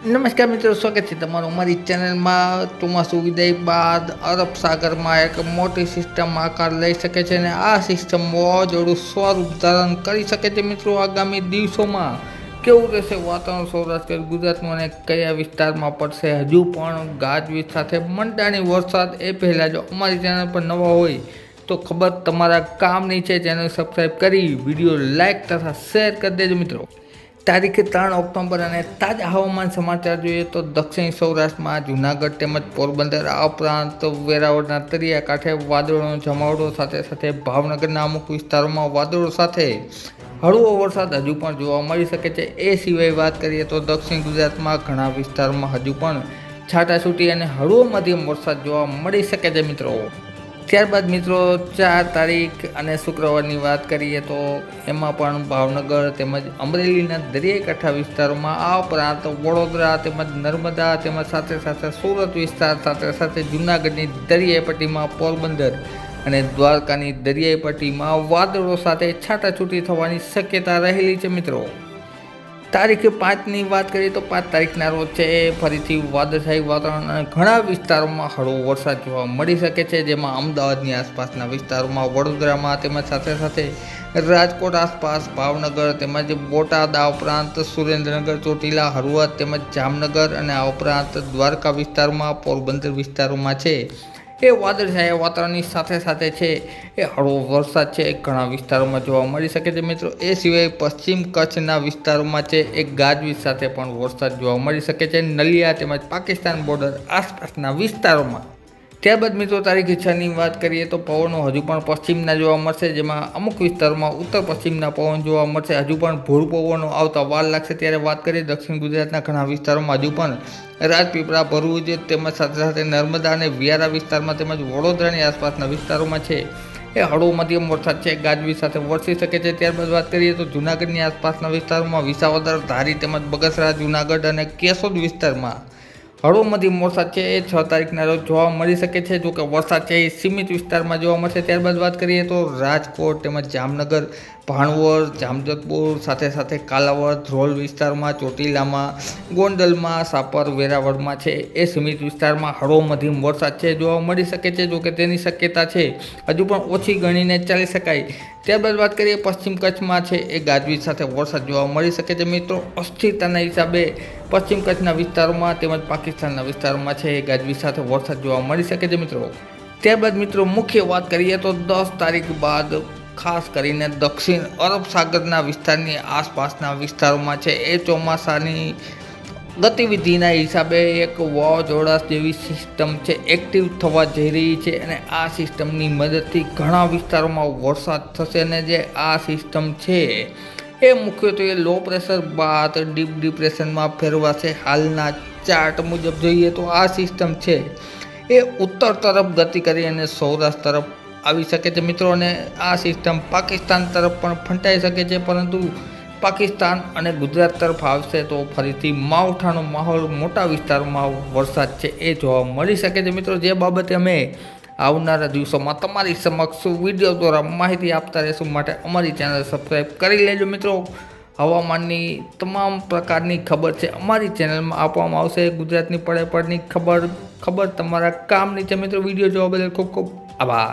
નમસ્કાર મિત્રો, સ્વાગત છે તમારું અમારી ચેનલમાં। ચોમાસું વિદાય બાદ અરબ સાગરમાં એક મોટી સિસ્ટમ આકાર લઈ શકે છે અને આ સિસ્ટમ વાવાઝોડું સ્વરૂપ ધારણ કરી શકે છે। મિત્રો, આગામી દિવસોમાં કેવું રહેશે વાતાવરણ સૌરાષ્ટ્ર ગુજરાતમાં અને કયા વિસ્તારમાં પડશે હજુ પણ ગાજવીજ સાથે મંડાણી વરસાદ? એ પહેલાં જો અમારી ચેનલ પર નવા હોય તો ખબર તમારા કામની છે, ચેનલ સબસ્ક્રાઈબ કરી વિડીયો લાઇક તથા શેર કરી દેજો। મિત્રો, તારીખ 3 ઓક્ટોબર અને તાજા હવામાન સમાચાર જોઈએ તો દક્ષિણ સૌરાષ્ટ્રમાં જૂનાગઢ તેમજ પોરબંદર આ ઉપરાંત વેરાવળના દરિયાકાંઠે વાદળોનો જમાવડો સાથે ભાવનગરના અમુક વિસ્તારોમાં વાદળો સાથે હળવો વરસાદ હજુ પણ જોવા મળી શકે છે। એ સિવાય વાત કરીએ તો દક્ષિણ ગુજરાતમાં ઘણા વિસ્તારોમાં હજુ પણ છાટાછૂટી અને હળવો મધ્યમ વરસાદ જોવા મળી શકે છે। મિત્રો, ત્યારબાદ મિત્રો 4 તારીખ અને શુક્રવારની વાત કરીએ તો એમાં પણ ભાવનગર તેમજ અમરેલીના દરિયાઈ કાંઠા વિસ્તારોમાં આ ઉપરાંત વડોદરા તેમજ નર્મદા તેમજ સાથે સુરત વિસ્તાર સાથે જૂનાગઢની દરિયાઈ પટ્ટીમાં પોરબંદર અને દ્વારકાની દરિયાઈ પટ્ટીમાં વાદળો સાથે છાટાછૂટી થવાની શક્યતા રહેલી છે। મિત્રો, તારીખ 5ની વાત કરીએ તો 5 તારીખના રોજ છે ફરીથી વાદળછાયું વાતાવરણ અને ઘણા વિસ્તારોમાં હળવો વરસાદ જોવા મળી શકે છે, જેમાં અમદાવાદની આસપાસના વિસ્તારોમાં, વડોદરામાં તેમજ સાથે રાજકોટ આસપાસ, ભાવનગર તેમજ બોટાદ આ ઉપરાંત સુરેન્દ્રનગર, ચોટીલા, હળવદ તેમજ જામનગર અને આ ઉપરાંત દ્વારકા વિસ્તારમાં, પોરબંદર વિસ્તારોમાં છે એ વાદળછાયા વાતાવરણની સાથે છે એ હળવો વરસાદ છે એ ઘણા વિસ્તારોમાં જોવા મળી શકે છે। મિત્રો, એ સિવાય પશ્ચિમ કચ્છના વિસ્તારોમાં છે એ ગાજવીજ સાથે પણ વરસાદ જોવા મળી શકે છે નલિયા તેમજ પાકિસ્તાન બોર્ડર આસપાસના વિસ્તારોમાં। ત્યારબાદ મિત્રો તારીખ 6ની વાત કરીએ તો પવનો હજુ પણ પશ્ચિમના જોવા મળશે, જેમાં અમુક વિસ્તારોમાં ઉત્તર પશ્ચિમના પવન જોવા મળશે। હજુ પણ ભૂર પવનો આવતા વાર લાગશે। ત્યારે વાત કરીએ દક્ષિણ ગુજરાતના ઘણા વિસ્તારોમાં હજુ પણ રાજપીપળા, ભરૂચ તેમજ સાથે નર્મદા અને વ્યારા વિસ્તારમાં તેમજ વડોદરાની આસપાસના વિસ્તારોમાં છે એ હળવો મધ્યમ વરસાદ છે ગાજવીજ સાથે વરસી શકે છે। ત્યારબાદ વાત કરીએ તો જૂનાગઢની આસપાસના વિસ્તારોમાં વિસાવદર, ધારી તેમજ બગસરા, જૂનાગઢ અને કેશોદ વિસ્તારમાં હળવો મધ્યમ વરસાદ છે એ 6 તારીખના રોજ જોવા મળી શકે છે, જો કે વરસાદ છે એ સીમિત વિસ્તારમાં જોવા મળશે। ત્યારબાદ વાત કરીએ તો રાજકોટ તેમજ જામનગર, ભાણવડ, જામજોધપુર સાથે કાલાવડ, ધ્રોલ વિસ્તારમાં, ચોટીલામાં, ગોંડલમાં, સાપર, વેરાવળમાં છે એ સીમિત વિસ્તારમાં હળવો મધ્યમ વરસાદ છે જોવા મળી શકે છે, જો કે તેની શક્યતા છે હજુ પણ ઓછી ગણીને ચાલી શકાય। ત્યારબાદ વાત કરીએ પશ્ચિમ કચ્છમાં છે એ ગાજવીજ સાથે વરસાદ જોવા મળી શકે છે। મિત્રો, અસ્થિરતાના હિસાબે પશ્ચિમ કચ્છના વિસ્તારોમાં તેમજ પાકિસ્તાનના વિસ્તારોમાં છે એ ગાજવીજ સાથે વરસાદ જોવા મળી શકે છે। મિત્રો, ત્યારબાદ મિત્રો મુખ્ય વાત કરીએ તો 10 તારીખ બાદ ખાસ કરીને દક્ષિણ અરબ સાગરના વિસ્તારની આસપાસના વિસ્તારોમાં છે એ ચોમાસાની ગતિવિધિના હિસાબે એક વાવાઝોડા જેવી સિસ્ટમ છે એક્ટિવ થવા જઈ રહી છે અને આ સિસ્ટમની મદદથી ઘણા વિસ્તારોમાં વરસાદ થશે અને જે આ સિસ્ટમ છે એ મુખ્યત્વે લો પ્રેશર બાદ ડીપ ડિપ્રેશનમાં ફેરવાશે। હાલના ચાર્ટ મુજબ જોઈએ તો આ સિસ્ટમ છે એ ઉત્તર તરફ ગતિ કરી અને સૌરાષ્ટ્ર તરફ આવી શકે છે। મિત્રો, અને આ સિસ્ટમ પાકિસ્તાન તરફ પણ ફંટાઈ શકે છે, પરંતુ પાકિસ્તાન અને ગુજરાત તરફ આવશે તો ફરીથી માવઠાનો માહોલ મોટા વિસ્તારોમાં વરસાદ છે એ જોવા મળી શકે છે। મિત્રો, જે બાબતે અમે આવનારા દિવસોમાં તમારી સમક્ષ વિડીયો દ્વારા માહિતી આપતા રહેશું, માટે અમારી ચેનલ સબસ્ક્રાઈબ કરી લેજો। મિત્રો, હવામાનની તમામ પ્રકારની ખબર છે અમારી ચેનલમાં આપવામાં આવશે। ગુજરાતની પડે પડની ખબર તમારા કામની છે। મિત્રો, વિડીયો જોવા બદલ ખૂબ આભાર।